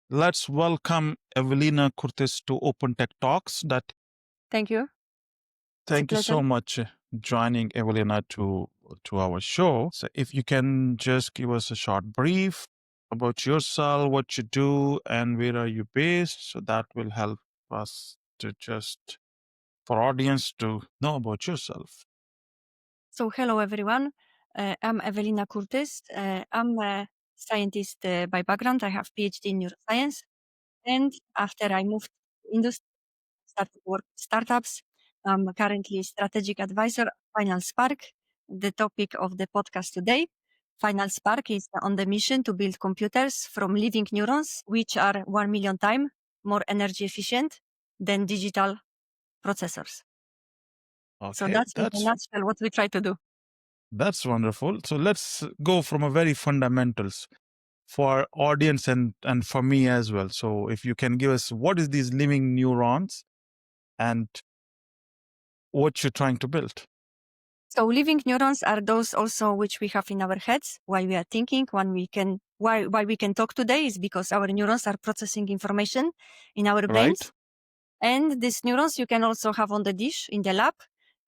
Let's welcome Ewelina Kurtys to Open Tech Talks. Thank you. Thank you so much joining Ewelina to our show. So if you can just give us a short brief about yourself, what you do, and where are you based, so that will help us to just for audience to know about yourself. So hello everyone. I'm Ewelina Kurtys. I'm a scientist by background. I have PhD in neuroscience. And after I moved to industry, started work with startups. I'm currently strategic advisor at FinalSpark. The topic of the podcast today, FinalSpark is on the mission to build computers from living neurons, which are 1 million times more energy efficient than digital processors. So Okay, that's in a nutshell what we try to do. that's wonderful. So let's go from a very fundamentals for audience and for me as well. So if you can give us what is these living neurons and what you're trying to build. So living neurons are those also which we have in our heads. Why we are thinking, why we can talk today is because our neurons are processing information in our brains. Right. And these neurons you can also have on the dish in the lab.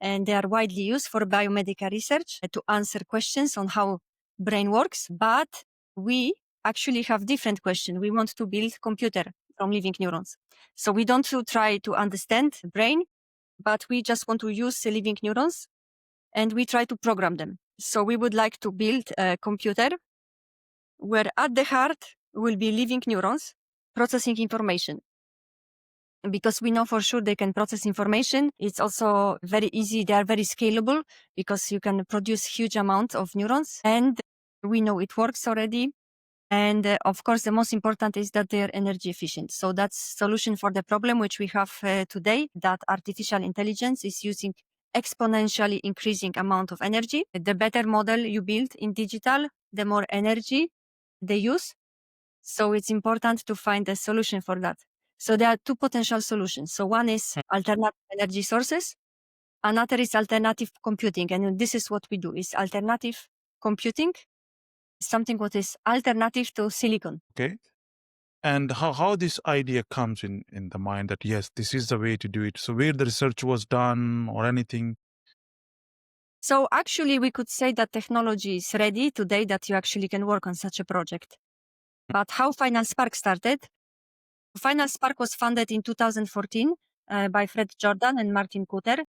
And they are widely used for biomedical research to answer questions on how brain works. But we actually have different questions. We want to build computer from living neurons. So we don't try to understand brain, but we just want to use living neurons and we try to program them. So we would like to build a computer where at the heart will be living neurons processing information. Because we know for sure they can process information. It's also very easy. They are very scalable because you can produce huge amounts of neurons and we know it works already. And of course, the most important is that they are energy efficient. So that's solution for the problem which we have today, that artificial intelligence is using exponentially increasing amount of energy. The better model you build in digital, the more energy they use. So it's important to find a solution for that. So there are two potential solutions. So one is alternative energy sources. Another is alternative computing. And this is what we do is alternative computing, something what is alternative to silicon. Okay. And how this idea comes in the mind that, yes, this is the way to do it. So where the research was done or anything? So actually, we could say that technology is ready today that you actually can work on such a project. But how FinalSpark started? FinalSpark was founded in 2014 by Fred Jordan and Martin Kuter.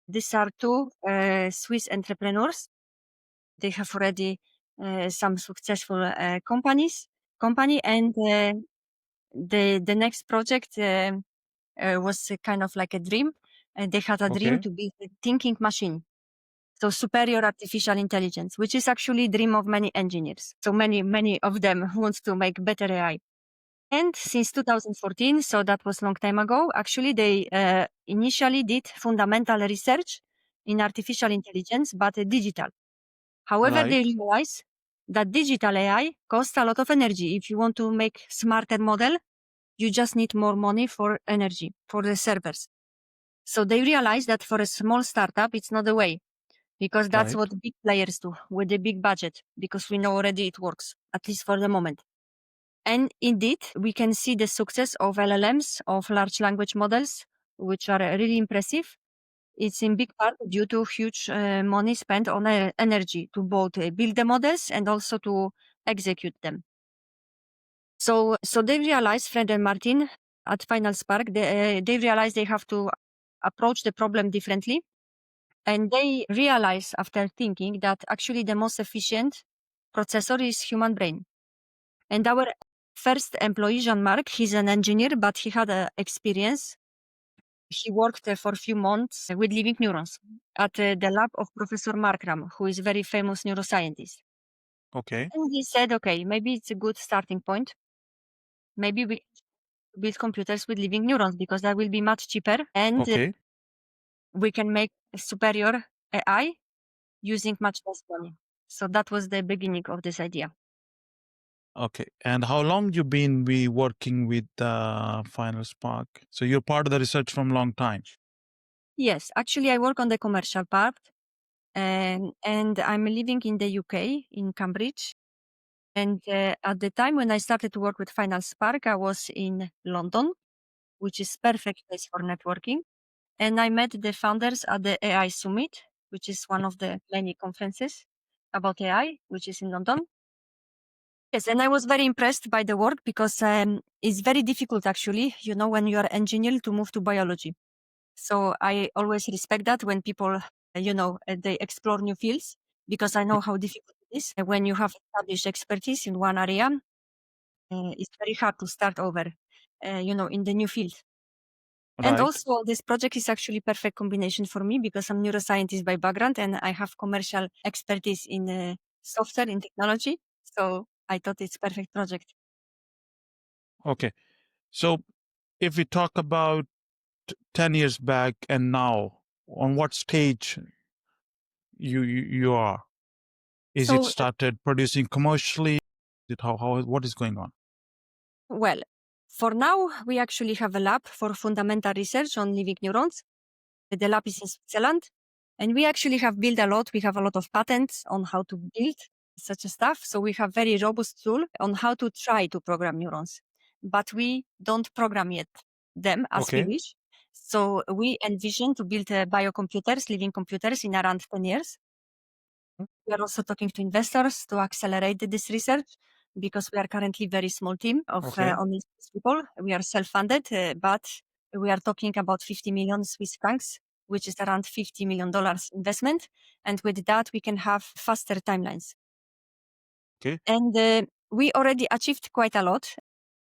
These are two Swiss entrepreneurs. They have already some successful company, and the next project was kind of like a dream. They had a dream to build a thinking machine. So superior artificial intelligence, which is actually dream of many engineers. So many of them want to make better AI. And since 2014, so that was a long time ago, actually they initially did fundamental research in artificial intelligence, but digital. However, they realized that digital AI costs a lot of energy. If you want to make smarter model, you just need more money for energy, for the servers. So they realized that for a small startup, it's not the way, because that's what big players do with the big budget, because we know already it works, at least for the moment. And indeed, we can see the success of LLMs, of large language models, which are really impressive. It's in big part due to huge money spent on energy to both build the models and also to execute them. So they realized, Fred and Martin at FinalSpark, they realized they have to approach the problem differently. And they realized after thinking that actually the most efficient processor is human brain. And our first employee, Jean-Marc, he's an engineer, but he had experience. He worked for a few months with living neurons at the lab of Professor Markram, who is a very famous neuroscientist. Okay. And he said, okay, maybe it's a good starting point. Maybe we build computers with living neurons because that will be much cheaper and we can make a superior AI using much less money. So that was the beginning of this idea. Okay. And how long you been working with FinalSpark? So you're part of the research from a long time. Yes, actually I work on the commercial part and I'm living in the UK, in Cambridge. And at the time when I started to work with FinalSpark, I was in London, which is perfect place for networking. And I met the founders at the AI Summit, which is one of the many conferences about AI, which is in London. Yes, and I was very impressed by the work because it's very difficult actually, when you are engineer to move to biology. So I always respect that when people, they explore new fields because I know how difficult it is. And when you have established expertise in one area, it's very hard to start over, in the new field. And Right. also, this project is actually perfect combination for me because I'm neuroscientist by background and I have commercial expertise in software in technology. So I thought it's perfect project. Okay. So if we talk about 10 years back and now, on what stage you are? Is it So, started producing commercially? What is going on? well, for now, we actually have a lab for fundamental research on living neurons. The lab is in Switzerland. And we actually have built a lot. We have a lot of patents on how to build such a stuff. So we have very robust tool on how to try to program neurons. But we don't program yet them as we Okay. wish. So we envision to build biocomputers, living computers in around 10 years. We are also talking to investors to accelerate this research because we are currently very small team of Okay. only 6 people. We are self-funded, but we are talking about 50 million Swiss francs, which is around $50 million investment. And with that, we can have faster timelines. Okay. And we already achieved quite a lot.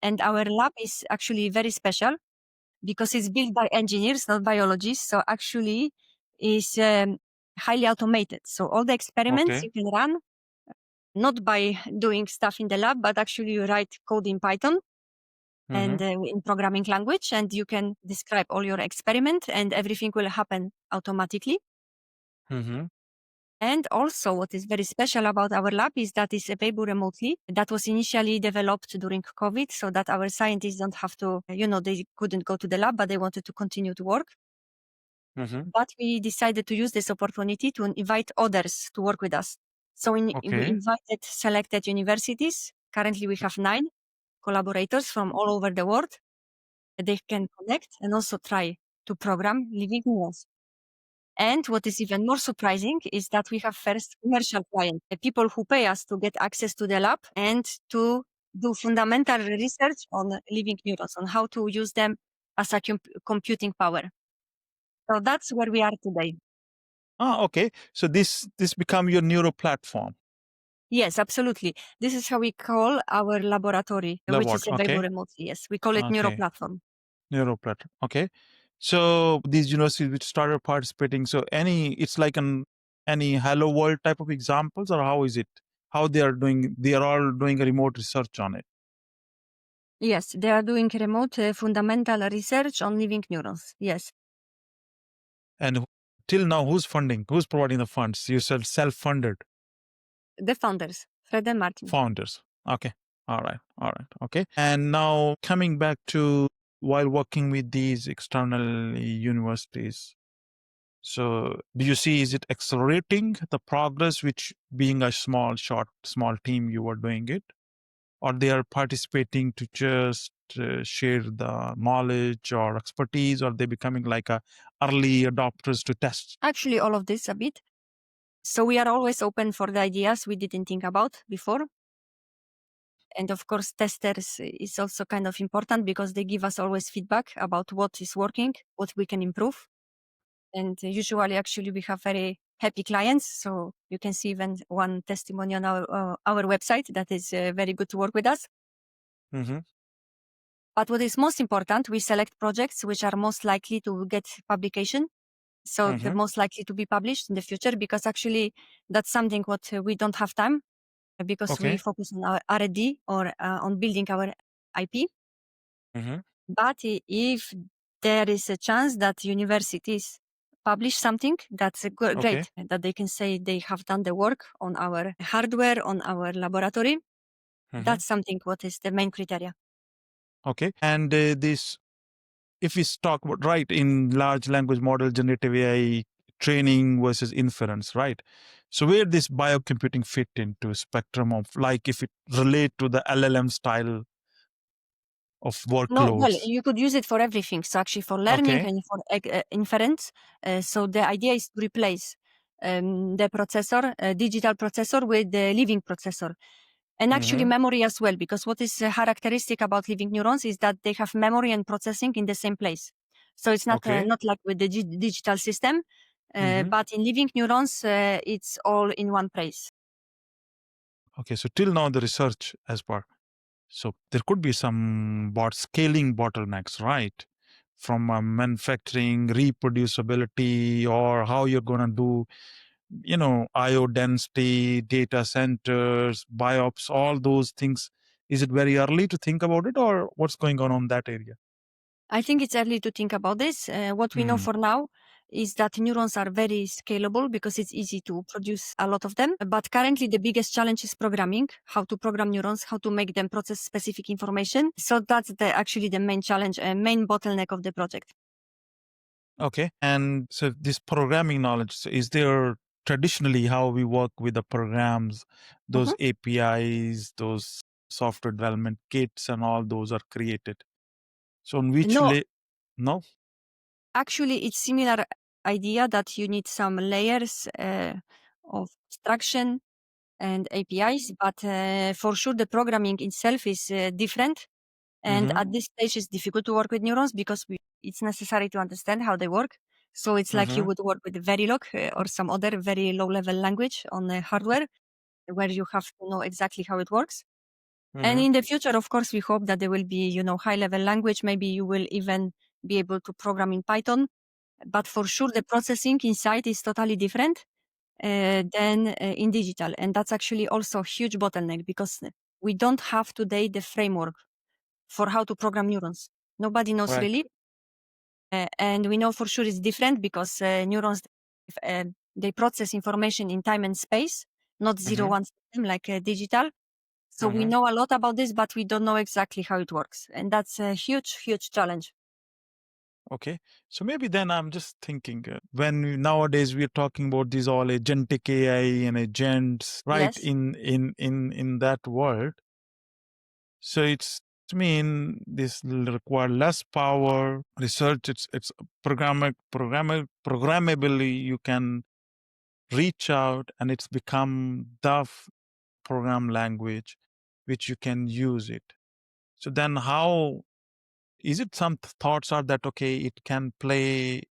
And our lab is actually very special because it's built by engineers, not biologists. So actually is highly automated. So all the experiments Okay. you can run not by doing stuff in the lab, but actually you write code in Python Mm-hmm. and in programming language, and you can describe all your experiment and everything will happen automatically. Mm-hmm. And also what is very special about our lab is that it's available remotely. That was initially developed during COVID so that our scientists don't have to, they couldn't go to the lab, but they wanted to continue to work. Mm-hmm. But we decided to use this opportunity to invite others to work with us. So we Okay. invited selected universities. Currently we have 9 collaborators from all over the world. They can connect and also try to program living neurons. And what is even more surprising is that we have first commercial clients, the people who pay us to get access to the lab and to do fundamental research on living neurons, on how to use them as a computing power. So that's where we are today. Okay. So this become your neuro platform. Yes, absolutely. This is how we call our laboratory, which Lab. is available Okay. remotely. Yes, we call it Neuro Okay. Platform. Neuro platform. Okay. So these universities which started participating. So it's like any Hello World type of examples, or how is it? How they are doing? They are all doing a remote research on it. Yes, they are doing remote fundamental research on living neurons. Yes, And till now, who's funding? Who's providing the funds? You said self-funded the founders, Fred and Martin. founders. Okay. All right. All right. Okay. And now coming back to while working with these external universities. So do you see, is it accelerating the progress, which being a small team, you were doing it? Or they are participating to just share the knowledge or expertise, or they becoming like a early adopters to test? Actually, all of this a bit. So we are always open for the ideas we didn't think about before. And of course, testers is also kind of important because they give us always feedback about what is working, what we can improve. And usually, actually, we have very happy clients. So you can see even one testimony on our website that is very good to work with us. Mm-hmm. But what is most important, we select projects which are most likely to get publication. So the Mm-hmm. most likely to be published in the future, because actually that's something what we don't have time because we Okay. focus on our R&D or on building our IP. Mm-hmm. But if there is a chance that universities publish something, that's Okay. great, that they can say they have done the work on our hardware, on our laboratory. Mm-hmm. That's something what is the main criteria. Okay. And this, if we talk about right in large language model, generative AI training versus inference, right? So where this biocomputing fit into spectrum of, like, if it relate to the LLM style of No, well, workloads? you could use it for everything. So actually for learning Okay. and for inference. So the idea is to replace the processor, digital processor with the living processor. And actually Mm-hmm. memory as well, because what is characteristic about living neurons is that they have memory and processing in the same place. So it's Okay. not like with the digital system, Mm-hmm. but in living neurons, it's all in one place. Okay. So till now the research as per. So there could be some scaling bottlenecks, right? From manufacturing, reproducibility, or how you're going to do, IO density, data centers, biops, all those things. Is it very early to think about it, or what's going on that area? I think it's early to think about this. What we know Hmm. for now is that neurons are very scalable because it's easy to produce a lot of them. But currently, the biggest challenge is programming, how to program neurons, how to make them process specific information. So that's actually the main challenge, main bottleneck of the project. Okay. And so this programming knowledge, so is there traditionally how we work with the programs, those Mhm. APIs, those software development kits, and all those are created? So on which No, no? actually, it's similar idea that you need some layers of abstraction and APIs, but for sure the programming itself is different. And Mm-hmm. at this stage, it's difficult to work with neurons because it's necessary to understand how they work. So it's like you Mm-hmm. would work with Verilog or some other very low level language on the hardware where you have to know exactly how it works. And Mm-hmm. in the future, of course, we hope that there will be, high level language. Maybe you will even be able to program in Python. But for sure, the processing inside is totally different than in digital. And that's actually also a huge bottleneck because we don't have today the framework for how to program neurons. Nobody knows Right. really. And we know for sure it's different because neurons, they process information in time and space, not zero Mm-hmm. one system like digital. So we Mm-hmm. know a lot about this, but we don't know exactly how it works. And that's a huge, huge challenge. Okay. So maybe then I'm just thinking, nowadays we're talking about these all agentic AI and agents, right? Yes. In that world. So it's to mean this will require less power research. It's programmably you can reach out, and it's become the program language which you can use it. So then how is it, some thoughts are that okay, it can play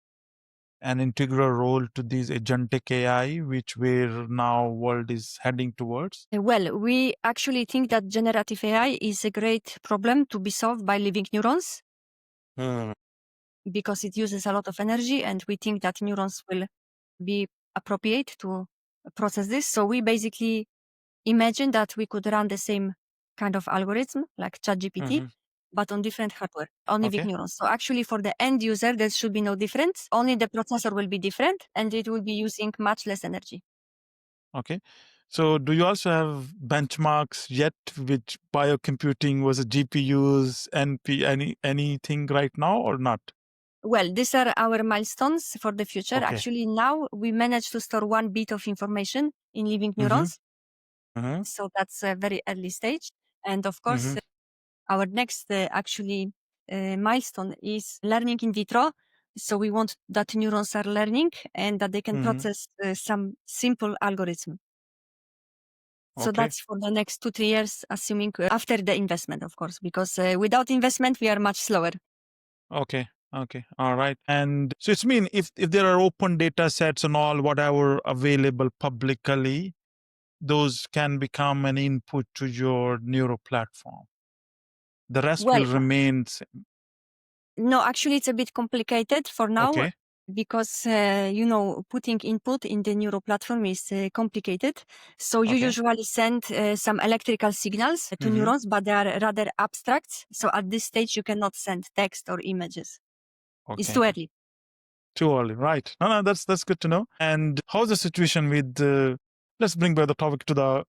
an integral role to these agentic AI, which where now world is heading towards? Well, we actually think that generative AI is a great problem to be solved by living neurons Hmm. because it uses a lot of energy, and we think that neurons will be appropriate to process this. So we basically imagine that we could run the same kind of algorithm like ChatGPT, Hmm. but on different hardware, on living Okay. neurons. So actually for the end user, there should be no difference. Only the processor will be different and it will be using much less energy. Okay. So do you also have benchmarks yet with biocomputing versus GPUs, anything right now or not? Well, these are our milestones for the future. Okay. Actually, now we managed to store 1 bit of information in living Mm-hmm. neurons. Mm-hmm. So that's a very early stage. And of course, Mm-hmm. our next actually milestone is learning in vitro. So we want that neurons are learning and that they can Mm-hmm. process some simple algorithm. So Okay. that's for the next 2, 3 years, assuming after the investment, of course, because without investment, we are much slower. Okay. Okay. All right. And so it's mean if there are open data sets and all whatever available publicly, those can become an input to your neuro platform. The rest Well, will remain. no, actually, it's a bit complicated for now Okay. because, putting input in the neuro platform is complicated. So you Okay. usually send some electrical signals to Mm-hmm. neurons, but they are rather abstract. So at this stage, you cannot send text or images. It's Okay. too early. Too early, right? No, no, that's good to know. And how's the situation with? Let's bring back the topic to the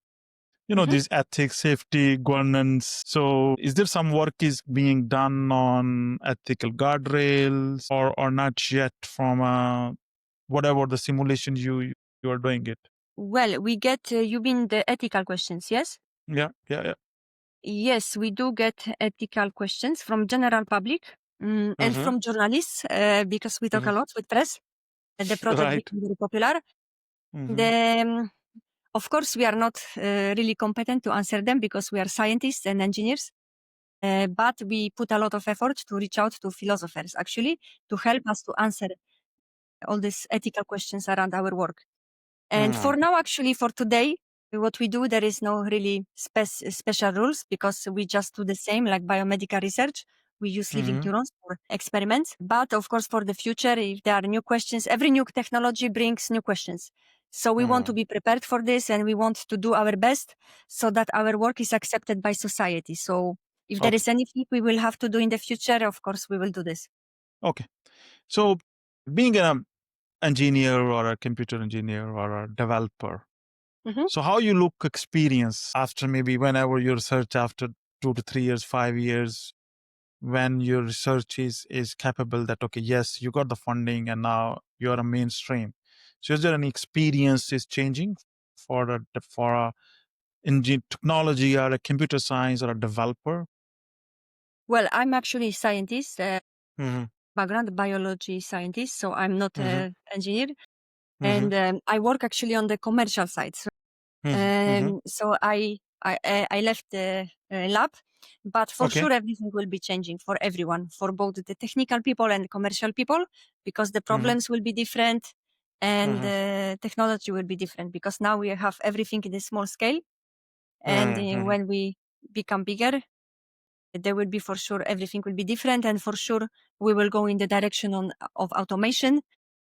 Mhm. these ethics, safety, governance. So, is there some work is being done on ethical guardrails, or not yet from whatever the simulation you are doing it? Well, we get, you mean the ethical questions, yes? Yeah, yeah, yeah. Yes, we do get ethical questions from general public and Mm-hmm. from journalists because we talk a Mm-hmm. lot with press. The project Right. became very popular. Mm-hmm. The, of course, we are not really competent to answer them because we are scientists and engineers. But we put a lot of effort to reach out to philosophers actually to help us to answer all these ethical questions around our work. And for now, actually, for today, what we do, there is no really special rules because we just do the same like biomedical research. We use living Mm-hmm. neurons for experiments. But of course, for the future, if there are new questions, every new technology brings new questions. So we want to Mm-hmm. be prepared for this and we want to do our best so that our work is accepted by society. So if there Okay. is anything we will have to do in the future, of course, we will do this. Okay. So being an engineer or a computer engineer or a developer, Mhm. so how you look experience after maybe whenever your research after 2 to 3 years, 5 years, when your research is capable that okay, yes, you got the funding and now you're a mainstream. So is there any experience is changing for a technology or a computer science or a developer? Well, I'm actually a scientist, Mm-hmm. background biology scientist, so I'm not Mm-hmm. an engineer. Mm-hmm. And I work actually on the commercial side. So, Mm-hmm. so I left the lab, but for Okay. sure everything will be changing for everyone, for both the technical people and the commercial people, because the Mm-hmm. problems will be different and Mm-hmm. the technology will be different. Because now we have everything in a small scale, and Mm-hmm. when we become bigger, there will be for sure everything will be different, and for sure we will go in the direction of automation.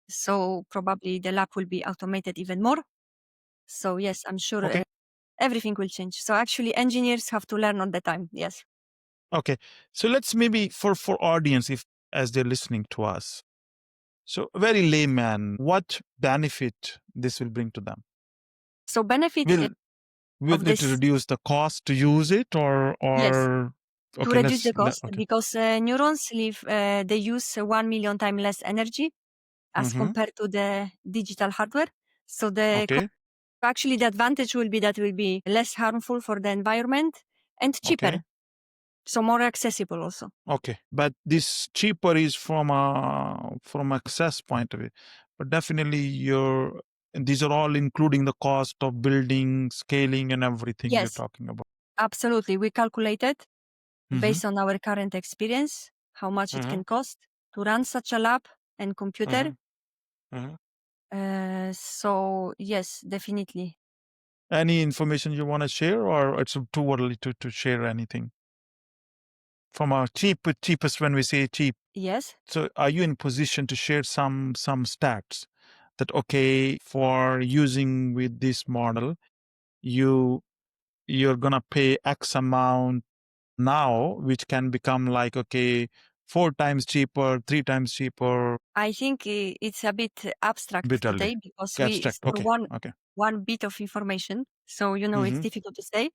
So probably the lab will be automated even more. So yes, I'm sure Okay. everything will change. So actually, engineers have to learn all the time. Yes. Okay. So let's maybe for audience, if as they're listening to us, so a very layman, what benefit this will bring to them? So benefit Will of will it this, reduce the cost to use it yes, or to okay, reduce the cost okay. because neurons live, they use 1 million times less energy as Mm-hmm. compared to the digital hardware. So Okay. actually the advantage will be that will be less harmful for the environment and cheaper. Okay. So more accessible also. Okay. But this cheaper is from access point of view. But definitely your these are all including the cost of building, scaling, and everything you're Yes, talking about. absolutely. We calculated Mm-hmm. based on our current experience how much it Mm-hmm. can cost to run such a lab and computer. Mm-hmm. Mm-hmm. So yes, definitely. Any information you want to share, or it's too early to share anything? From our cheapest, when we say cheap, Yes. so are you in position to share some stats that okay, for using with this model, you you're gonna pay X amount now, which can become like okay, 4 times cheaper, 3 times cheaper, I think it's a bit abstract bit early. today because we Abstract. store Okay. Okay. one bit of information. So, it's Mm-hmm. difficult to say.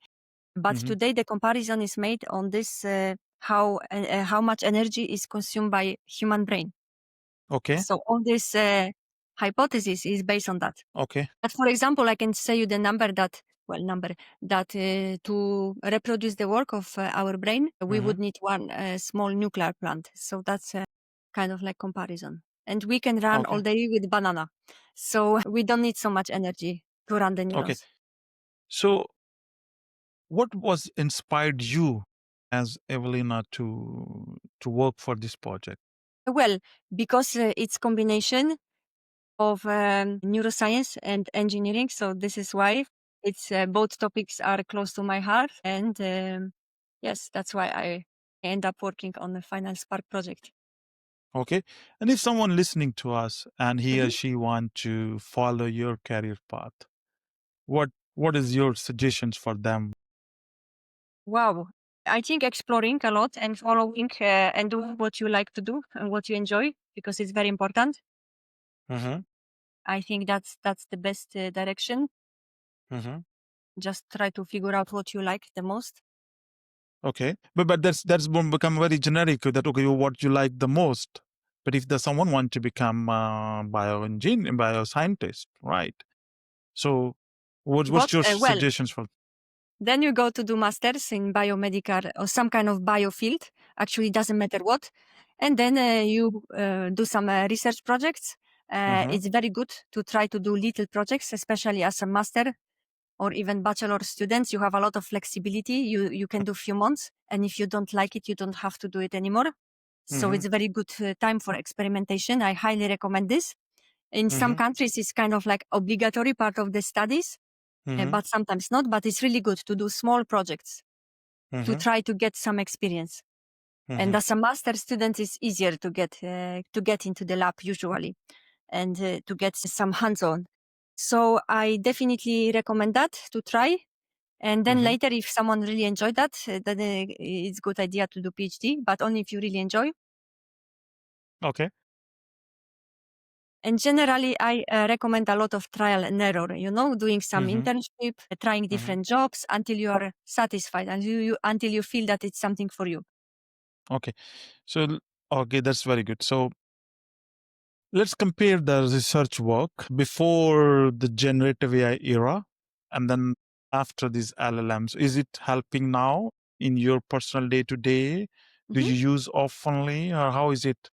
But Mm-hmm. today the comparison is made on this how much energy is consumed by human brain. Okay. So all this hypothesis is based on that. Okay. But for example, I can say you the number that, that to reproduce the work of our brain, we Mm-hmm. would need one small nuclear plant. So that's a kind of like comparison. And we can run all Okay. day with banana. So we don't need so much energy to run the Okay. neurons. So what was inspired you as Evelina to work for this project? Well, because it's combination of neuroscience and engineering. So this is why it's both topics are close to my heart. And yes, that's why I end up working on the FinalSpark project. Okay. And if someone listening to us and he or Mhm. she want to follow your career path, what is your suggestions for them? Wow. I think exploring a lot and following and doing what you like to do and what you enjoy because it's very important. Mm-hmm. I think that's the best direction. Mm-hmm. Just try to figure out what you like the most. Okay. But that's become very generic that okay, what you like the most. But if the someone want to become bioscientist, right? So What's your Well, suggestions for? then you go to do masters in biomedical or some kind of bio field. Actually, it doesn't matter what. And then you do some research projects. Mm-hmm. It's very good to try to do little projects, especially as a master or even bachelor students. You have a lot of flexibility. You can do few months, and if you don't like it, you don't have to do it anymore. So Mm-hmm. it's a very good time for experimentation. I highly recommend this. In some Mm-hmm. countries, it's kind of like obligatory part of the studies, Mm-hmm. but sometimes not. But it's really good to do small projects to Mm-hmm. try to get some experience. Mm-hmm. And as a master student, it's easier to get into the lab usually and to get some hands-on. So I definitely recommend that to try. And then Mm-hmm. later, if someone really enjoyed that, then it's good idea to do PhD, but only if you really enjoy. Okay. And generally, I recommend a lot of trial and error, doing some Mm-hmm. internship, trying Mm-hmm. different jobs until you are satisfied and until you feel that it's something for you. Okay. So okay, that's very good. So let's compare the research work before the generative AI era and then after these LLMs. Is it helping now in your personal day to day? Do Mhm. you use oftenly or how is it?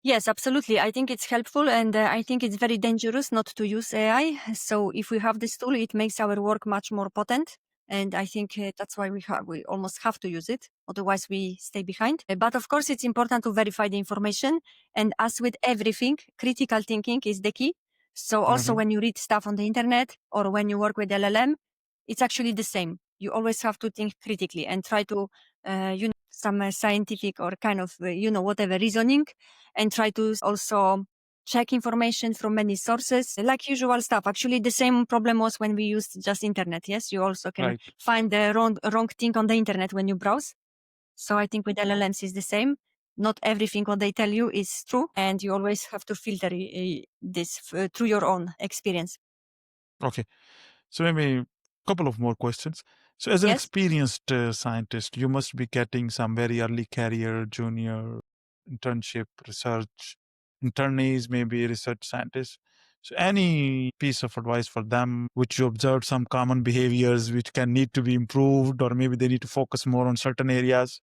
Yes, absolutely. I think it's helpful and I think it's very dangerous not to use AI. So if we have this tool, it makes our work much more potent. And I think that's why we almost have to use it. Otherwise we stay behind. But of course, it's important to verify the information. And as with everything, critical thinking is the key. So also Mm-hmm. when you read stuff on the internet or when you work with LLM, it's actually the same. You always have to think critically and try to, some scientific or kind of, whatever reasoning and try to also check information from many sources, like usual stuff. Actually, the same problem was when we used just internet. Yes, you also can Right. find the wrong thing on the internet when you browse. So I think with LLMs is the same. Not everything what they tell you is true, and you always have to filter this through your own experience. Okay. So maybe a couple of more questions. So as an Yes. experienced scientist, you must be getting some very early career, junior, internship, research, internees, maybe research scientists. So any piece of advice for them, which you observed some common behaviors which can need to be improved, or maybe they need to focus more on certain areas?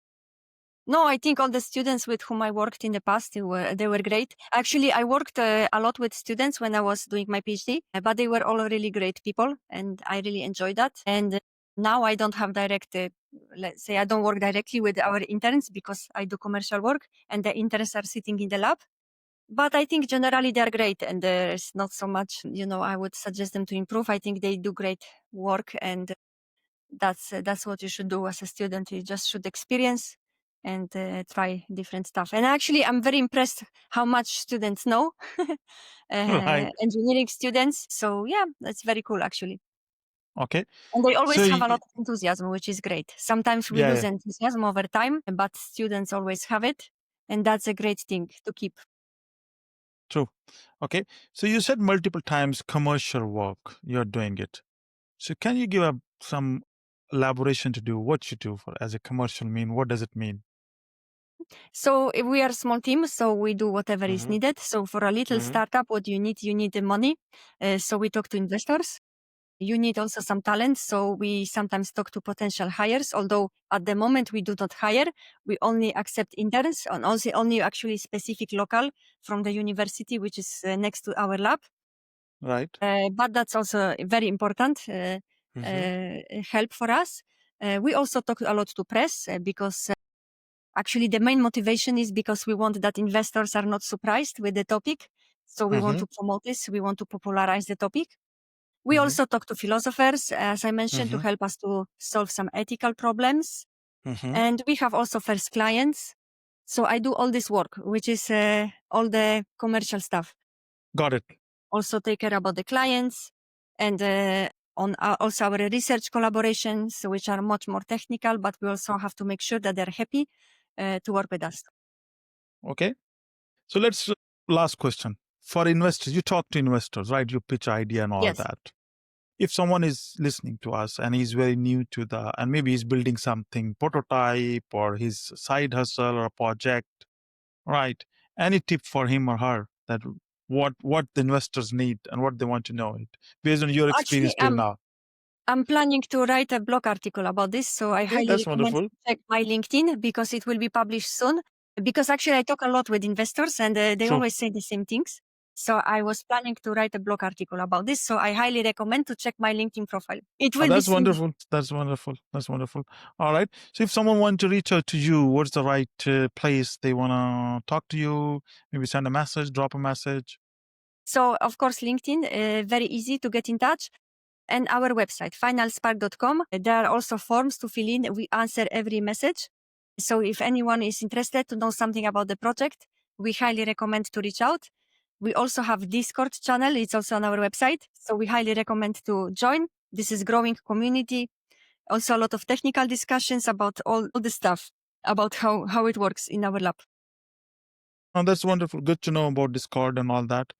No, I think all the students with whom I worked in the past, they were great. Actually, I worked a lot with students when I was doing my PhD, but they were all really great people, and I really enjoyed that. And now I don't have let's say I don't work directly with our interns because I do commercial work, and the interns are sitting in the lab. But I think generally they are great, and there's not so much, I would suggest them to improve. I think they do great work, and that's what you should do as a student. You just should experience and try different stuff. And actually, I'm very impressed how much students know, Right. engineering students. So yeah, that's very cool actually. Okay. And they So always have a lot of enthusiasm, which is great. Sometimes we yeah, lose yeah, enthusiasm over time, but students always have it. And that's a great thing to keep. true. Okay. So you said multiple times commercial work, you're doing it. So can you give some elaboration to do what you do for as a commercial mean? What does it mean? So if we are a small team, so we do whatever is Mm-hmm. needed. So for a little Mm-hmm. startup, what you need? You need the money. So we talk to investors. You need also some talent. So we sometimes talk to potential hires, although at the moment we do not hire. We only accept interns and also only actually specific local from the university, which is next to our lab. Right. But that's also very important Mm-hmm. help for us. We also talk a lot to press because actually the main motivation is because we want that investors are not surprised with the topic. So we want Mm-hmm. to promote this. We want to popularize the topic. We Mm-hmm. also talk to philosophers, as I mentioned, to Mm-hmm. help us to solve some ethical problems. Mm-hmm. And we have also first clients. So I do all this work, which is all the commercial stuff. Got it. Also take care about the clients and on also our research collaborations, which are much more technical, but we also have to make sure that they're happy to work with us. Okay. So let's last question. For investors, you talk to investors, right? You pitch idea and all Yes. that. If someone is listening to us and he's very new to and maybe he's building something prototype or his side hustle or project, right? Any tip for him or her that what the investors need and what they want to know it based on your experience Actually, till now. I'm planning to write a blog article about this, so I Okay, highly that's recommend wonderful. to check my LinkedIn because it will be published soon. Because actually, I talk a lot with investors and they True. always say the same things. So I was planning to write a blog article about this. So I highly recommend to check my LinkedIn profile. It Oh, will be that's soon. wonderful. That's wonderful. That's wonderful. All right. So if someone wants to reach out to you, what's the right place they want to talk to you? Maybe send a message, drop a message. So of course, LinkedIn, very easy to get in touch. And our website, FinalSpark.com. There are also forms to fill in. We answer every message. So if anyone is interested to know something about the project, we highly recommend to reach out. We also have Discord channel. It's also on our website. So we highly recommend to join. This is growing community. Also a lot of technical discussions about all the stuff about how it works in our lab. Oh, that's wonderful. Good to know about Discord and all that,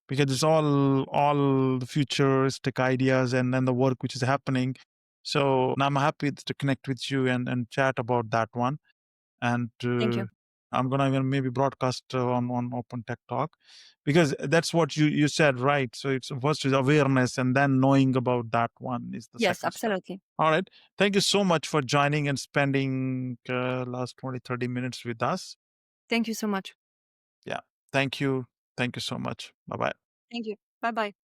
because it's all the futuristic ideas and then the work which is happening. So I'm happy to connect with you and chat about that one. And Thank you. I'm gonna even maybe broadcast on Open Tech Talk, because that's what you said, right? So it's first is awareness, and then knowing about that one is the Yes, second step. absolutely. All right. Thank you so much for joining and spending last 20-30 minutes with us. Thank you so much. Yeah. Thank you. Thank you so much. Bye bye. Thank you. Bye bye.